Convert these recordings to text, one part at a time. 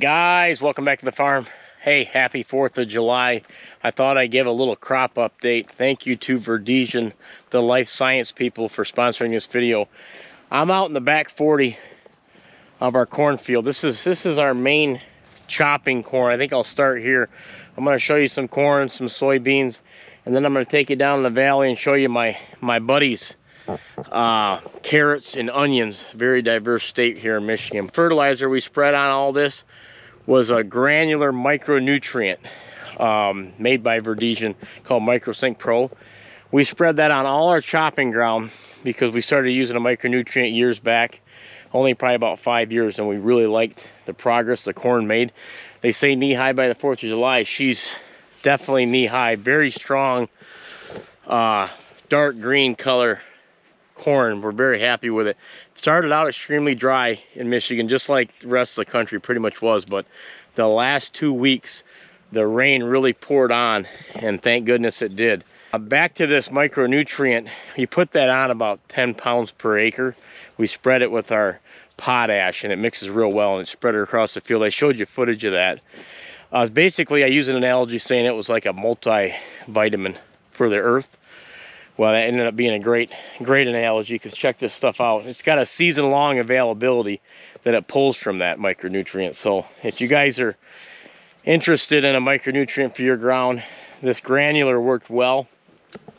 Guys, welcome back to the farm. Hey, happy 4th of July. I thought I'd give a little crop update. Thank you to Verdesian, the life science people, for sponsoring this video. I'm out in the back 40 of our cornfield. This is our main chopping corn. I think I'll start here. I'm going to show you some corn, some soybeans, and then I'm going to take you down in the valley and show you my buddies' carrots and onions. Very diverse state here in Michigan. Fertilizer we spread on all this was a granular micronutrient made by Verdesian called MicroSync Pro. We spread that on all our chopping ground because we started using a micronutrient years back, only probably about 5 years, and we really liked the progress the corn made. They say knee high by the 4th of July. She's definitely knee high. Very strong, dark green color corn. We're very happy with it. It started out extremely dry in Michigan, just like the rest of the country pretty much was, but the last 2 weeks the rain really poured on, and thank goodness it did. Back to this micronutrient, you put that on about 10 pounds per acre. We spread it with our potash, and it mixes real well, and it spread it across the field. I showed you footage of that. Basically, I use an analogy saying it was like a multivitamin for the earth. Well, that ended up being a great analogy, because check this stuff out. It's got a season-long availability that it pulls from that micronutrient. So if you guys are interested in a micronutrient for your ground, this granular worked well.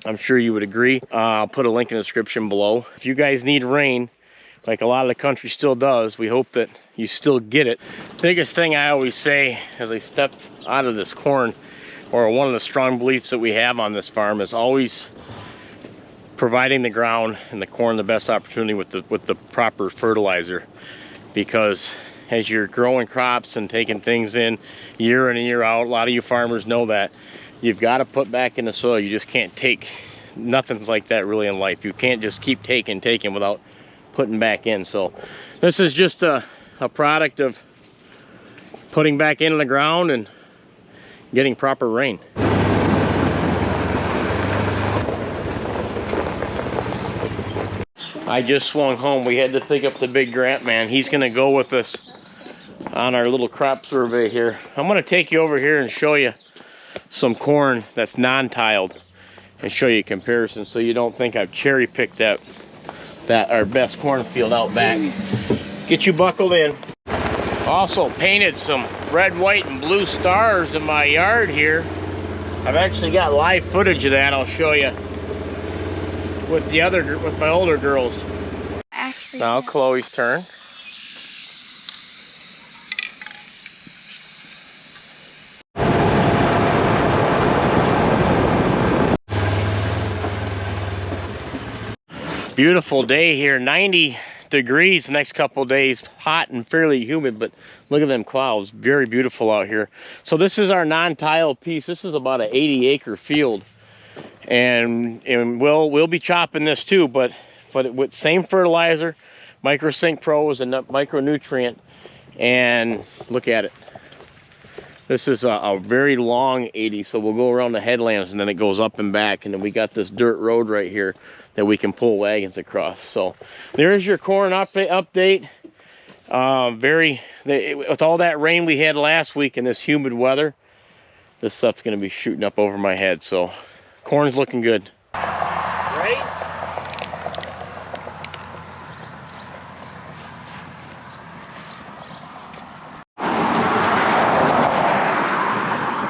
I'm sure you would agree. I'll put a link in the description below. If you guys need rain, like a lot of the country still does, we hope that you still get it. Biggest thing I always say as I step out of this corn, or one of the strong beliefs that we have on this farm, is always providing the ground and the corn the best opportunity with the proper fertilizer. Because as you're growing crops and taking things in year and year out, a lot of you farmers know that you've got to put back in the soil. You just can't take, nothing's like that really in life. You can't just keep taking without putting back in. So this is just a product of putting back into the ground and getting proper rain. I just swung home. We had to pick up the big Grant man. He's gonna go with us on our little crop survey here. I'm gonna take you over here and show you some corn that's non-tiled and show you a comparison, so you don't think I've cherry picked that our best cornfield out back. Get you buckled in. Also painted some red, white, and blue stars in my yard here. I've actually got live footage of that. I'll show you with my older girls. Actually, now Chloe's turn. Beautiful day here, 90 degrees the next couple days, hot and fairly humid, but look at them clouds. Very beautiful out here. So this is our non-tile piece. This is about an 80-acre field, and we'll be chopping this too, but with same fertilizer. MicroSync Pro is a micronutrient, and look at it. This is a very long 80, so we'll go around the headlands and then it goes up and back, and then we got this dirt road right here that we can pull wagons across. So there's your corn update. With all that rain we had last week and this humid weather, this stuff's gonna be shooting up over my head. So corn's looking good. Right?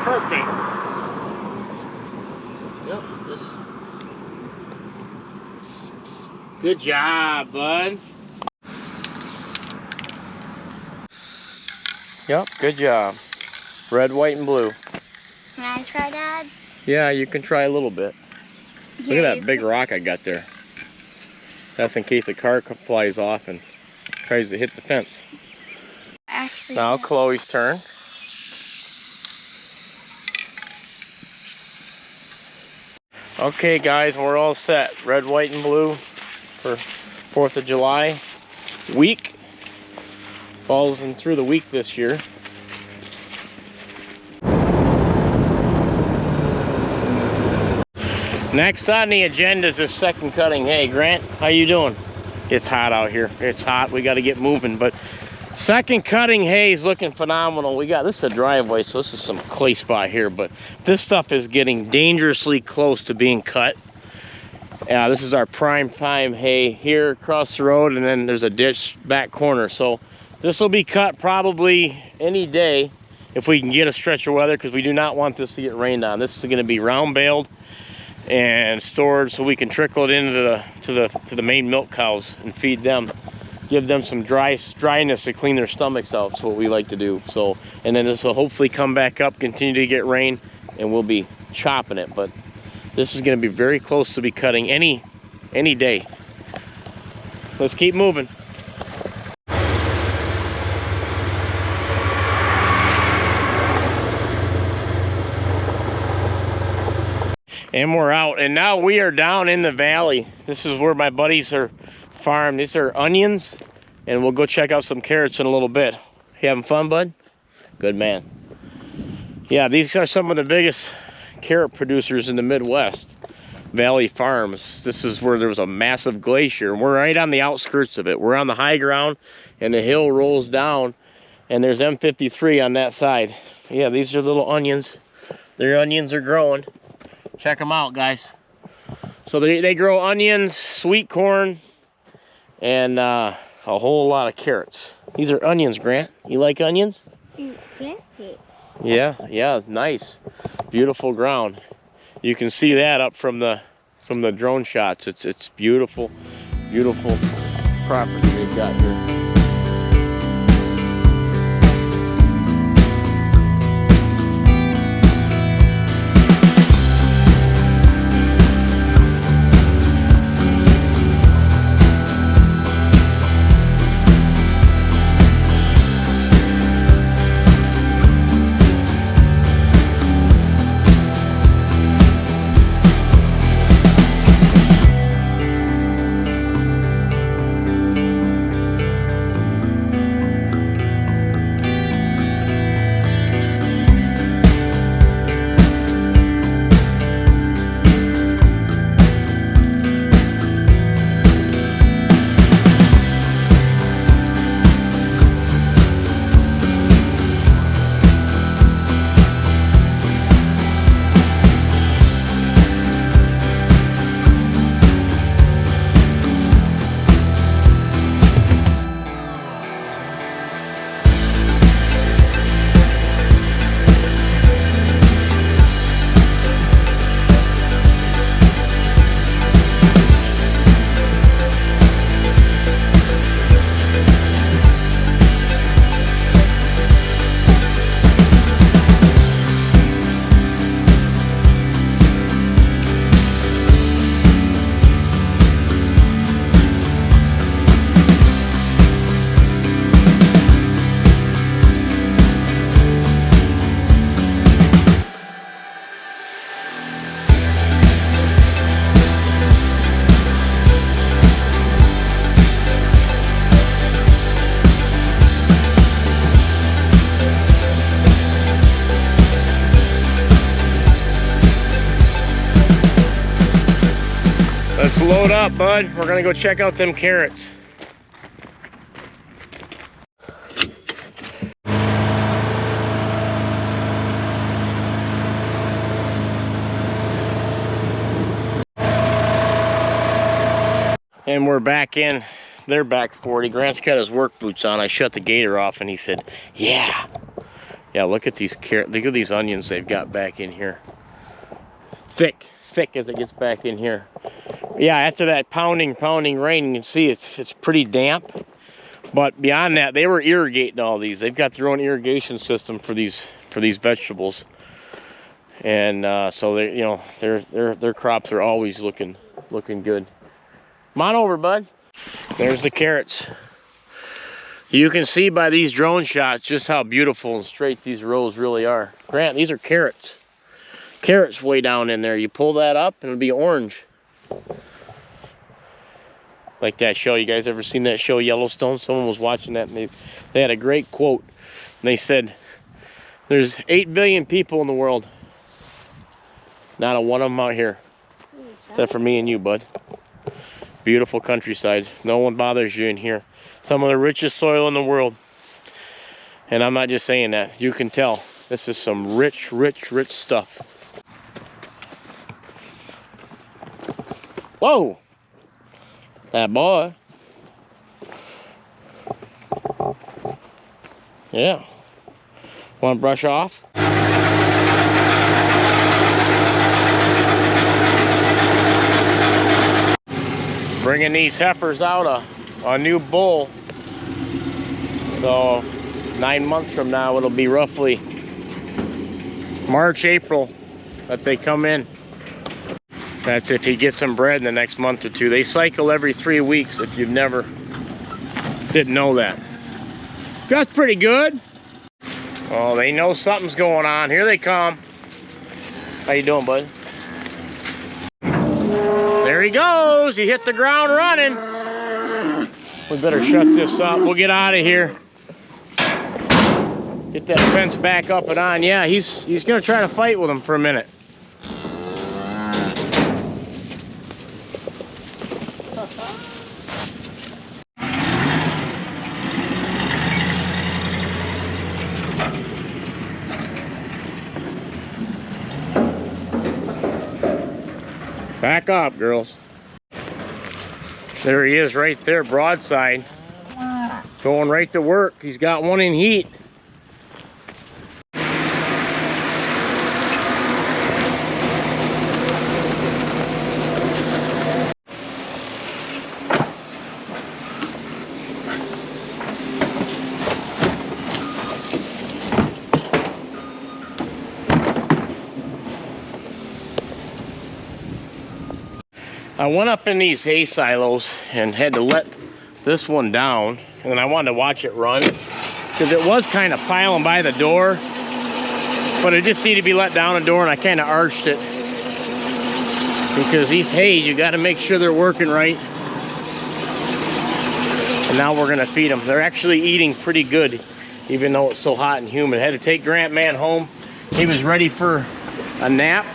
Perfect. Yep. Good job, bud. Yep, good job. Red, white, and blue. Can I try, Dad? Yeah, you can try a little bit. Look at that big rock I got there. That's in case the car flies off and tries to hit the fence. Actually, now Chloe's turn. Okay guys, we're all set. Red, white, and blue for 4th of July week. Falls in through the week this year. Next on the agenda is this second cutting. Hey Grant, how you doing? It's hot out here. It's hot. We got to get moving, but Second cutting hay is looking phenomenal. We got, this is a driveway, so this is some clay spot here, but this stuff is getting dangerously close to being cut. Yeah, this is our prime time hay here across the road, and then there's a ditch back corner. So this will be cut probably any day if we can get a stretch of weather, because we do not want this to get rained on. This is going to be round baled and stored so we can trickle it into the main milk cows and feed them. Give them some dryness to clean their stomachs out. That's what we like to do. So, and then this will hopefully come back up, continue to get rain, and we'll be chopping it. But this is going to be very close to be cutting any day. Let's keep moving. And we're out, and now we are down in the valley. This is where my buddies are farmed. These are onions, and we'll go check out some carrots in a little bit. You having fun, bud? Good man. Yeah, these are some of the biggest carrot producers in the Midwest. Valley Farms. This is where there was a massive glacier, and we're right on the outskirts of it. We're on the high ground, and the hill rolls down, and there's M53 on that side. Yeah, these are little onions. Their onions are growing. Check them out, guys. So they grow onions, sweet corn, and a whole lot of carrots. These are onions, Grant. You like onions? Yeah, it's nice. Beautiful ground. You can see that up from the drone shots. It's beautiful, beautiful property they've got here. Let's load up, bud. We're gonna go check out them carrots. And we're back in. They're back 40. Grant's got his work boots on. I shut the gator off and he said, yeah. Yeah, look at these carrots. Look at these onions they've got back in here. Thick as it gets back in here. Yeah, after that pounding rain, you can see it's pretty damp. But beyond that, they were irrigating all these. They've got their own irrigation system for these vegetables. And so they, you know, their crops are always looking good. Come on over, bud. There's the carrots. You can see by these drone shots just how beautiful and straight these rows really are. Grant, these are carrots. Carrots way down in there. You pull that up and it'll be orange. Like that show. You guys ever seen that show Yellowstone? Someone was watching that and they had a great quote. And they said, there's 8 billion people in the world. Not a one of them out here. Except for me and you, bud. Beautiful countryside. No one bothers you in here. Some of the richest soil in the world. And I'm not just saying that. You can tell. This is some rich, rich, rich stuff. Whoa! That boy. Yeah. Want to brush off? Bringing these heifers out a new bull. So 9 months from now, it'll be roughly March, April that they come in. That's if he gets some bred in the next month or two. They cycle every 3 weeks if you've never didn't know that. That's pretty good. Oh, they know something's going on. Here they come. How you doing, bud? There he goes. He hit the ground running. We better shut this up. We'll get out of here. Get that fence back up and on. Yeah, he's gonna try to fight with him for a minute. Back up, girls. There he is right there, broadside. Going right to work. He's got one in heat. I went up in these hay silos and had to let this one down, and then I wanted to watch it run because it was kind of piling by the door, but it just needed to be let down the door, and I kind of arched it because these hay, you got to make sure they're working right. And now we're gonna feed them. They're actually eating pretty good, even though it's so hot and humid. I had to take Grant Man home. He was ready for a nap.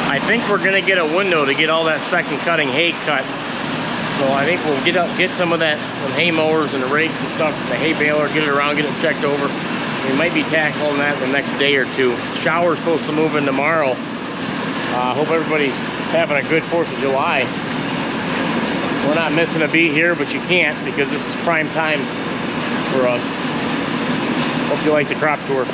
I think we're gonna get a window to get all that second cutting hay cut. So I think we'll get some of that with hay mowers and the rakes and stuff, and the hay baler, get it around, get it checked over. We might be tackling that the next day or two. Shower's supposed to move in tomorrow. Hope everybody's having a good 4th of July. We're not missing a beat here, but you can't because this is prime time for us. Hope you like the crop tour.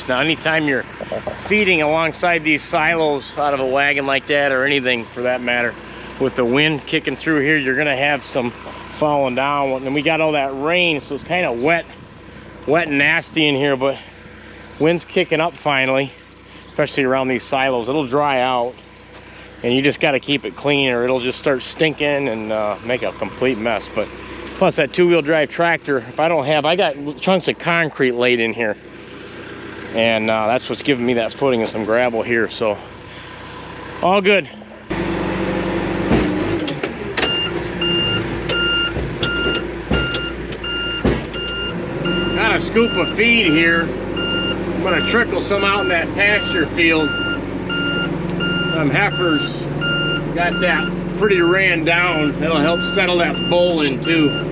Now, anytime you're feeding alongside these silos out of a wagon like that, or anything for that matter, with the wind kicking through here, you're gonna have some falling down. And we got all that rain, so it's kind of wet and nasty in here, but wind's kicking up finally, especially around these silos. It'll dry out. and you just got to keep it clean or it'll just start stinking and make a complete mess. But plus that two-wheel drive tractor, if I don't have, I got chunks of concrete laid in here, and that's what's giving me that footing and some gravel here, so all good. Got a scoop of feed here. I'm gonna trickle some out in that pasture field. Them heifers got that pretty ran down. That'll help settle that bull in too.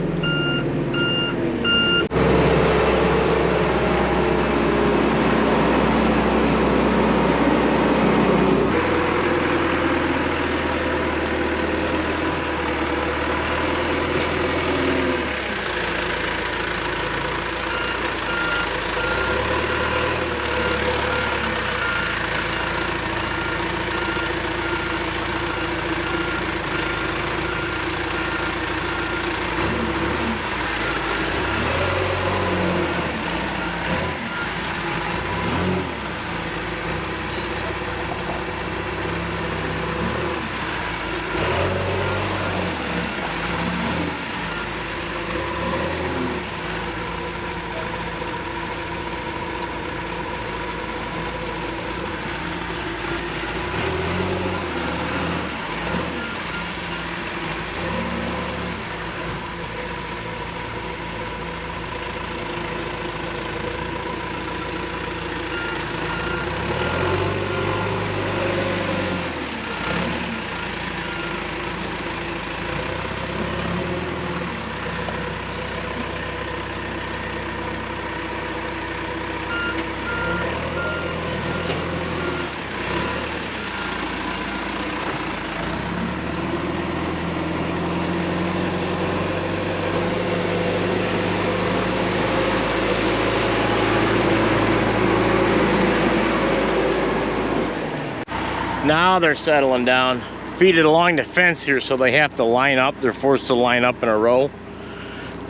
Now they're settling down. Feed it along the fence here, so they have to line up. They're forced to line up in a row.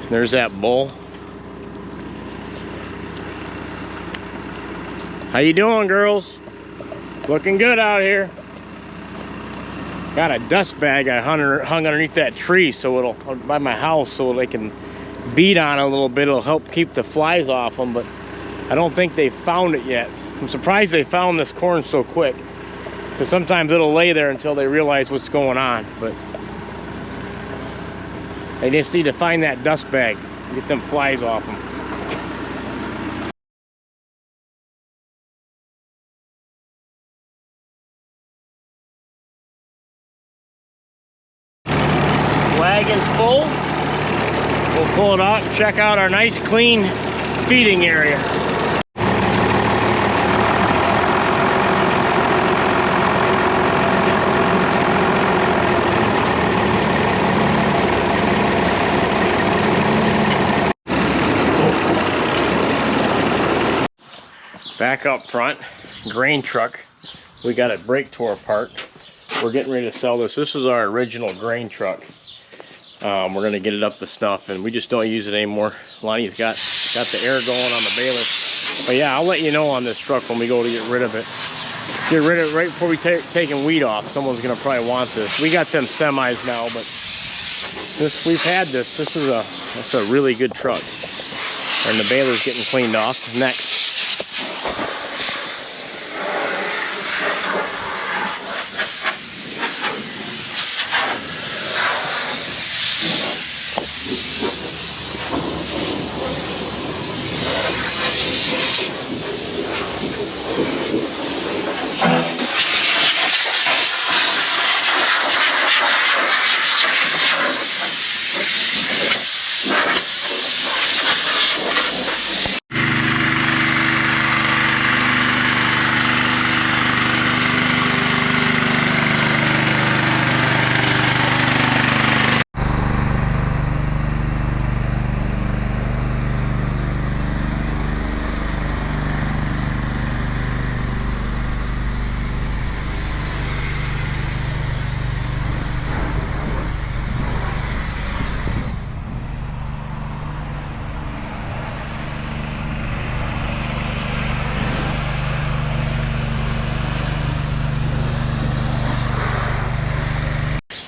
There's that bull. How you doing, girls? Looking good out here. Got a dust bag I hung underneath that tree, so it'll, by my house, so they can beat on it a little bit. It'll help keep the flies off them, but I don't think they found it yet. I'm surprised they found this corn so quick, because sometimes it'll lay there until they realize what's going on. But they just need to find that dust bag, get them flies off them. Wagon's full. We'll pull it out and check out our nice clean feeding area. Back up front, grain truck. We got it brake tore apart. We're getting ready to sell this. This is our original grain truck. We're gonna get it up to snuff, and we just don't use it anymore. Lonnie's got the air going on the baler. But yeah, I'll let you know on this truck when we go to get rid of it. Get rid of it right before we taking weed off. Someone's gonna probably want this. We got them semis now, but this, we've had this. That's a really good truck. And the baler's getting cleaned off next.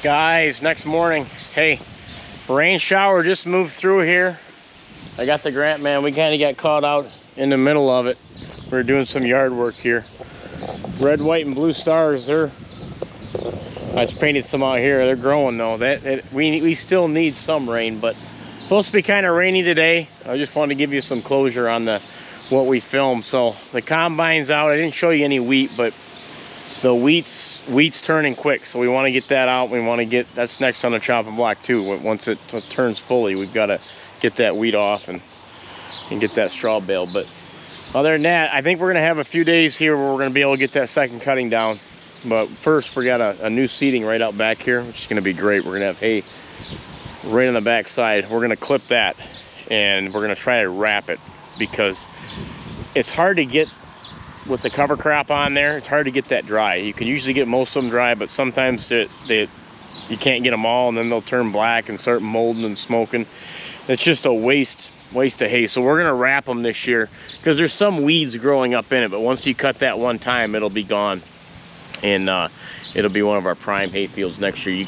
Guys, next morning, hey, rain shower just moved through here. I got the grant man. We kind of got caught out in the middle of it. We're doing some yard work here. Red, white, and blue stars. I just painted some out here. They're growing though. We still need some rain, but supposed to be kind of rainy today. I just wanted to give you some closure on what we filmed. So the combine's out. I didn't show you any wheat, but the wheat's turning quick, so we want to get that out. We want to get that's next on the chopping block too. Once it turns fully, we've got to get that wheat off and get that straw bale. But other than that, I think we're gonna have a few days here where we're gonna be able to get that second cutting down. But first, we got a new seating right out back here, which is gonna be great. We're gonna have hay right on the back side. We're gonna clip that, and we're gonna try to wrap it because it's hard to get with the cover crop on there. It's hard to get that dry. You can usually get most of them dry, but sometimes you can't get them all, and then they'll turn black and start molding and smoking. It's just a waste of hay. So we're gonna wrap them this year because there's some weeds growing up in it, but once you cut that one time, it'll be gone, and it'll be one of our prime hay fields next year. You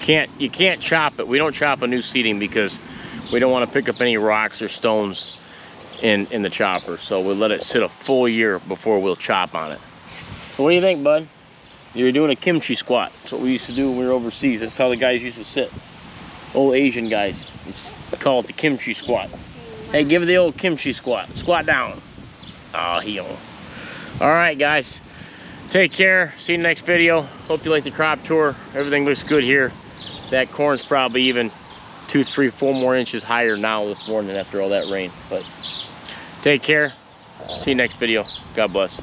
can't chop it. We don't chop a new seeding because we don't want to pick up any rocks or stones in the chopper, so we'll let it sit a full year before we'll chop on it. So what do you think, bud? You're doing a kimchi squat. That's what we used to do when we were overseas. That's how the guys used to sit. Old Asian guys. Let's call it the kimchi squat. Hey, give it the old kimchi squat. Squat down. Oh, he on. All right, guys. Take care. See you in the next video. Hope you like the crop tour. Everything looks good here. That corn's probably even 2, 3, 4 more inches higher now this morning after all that rain. But take care. See you next video. God bless.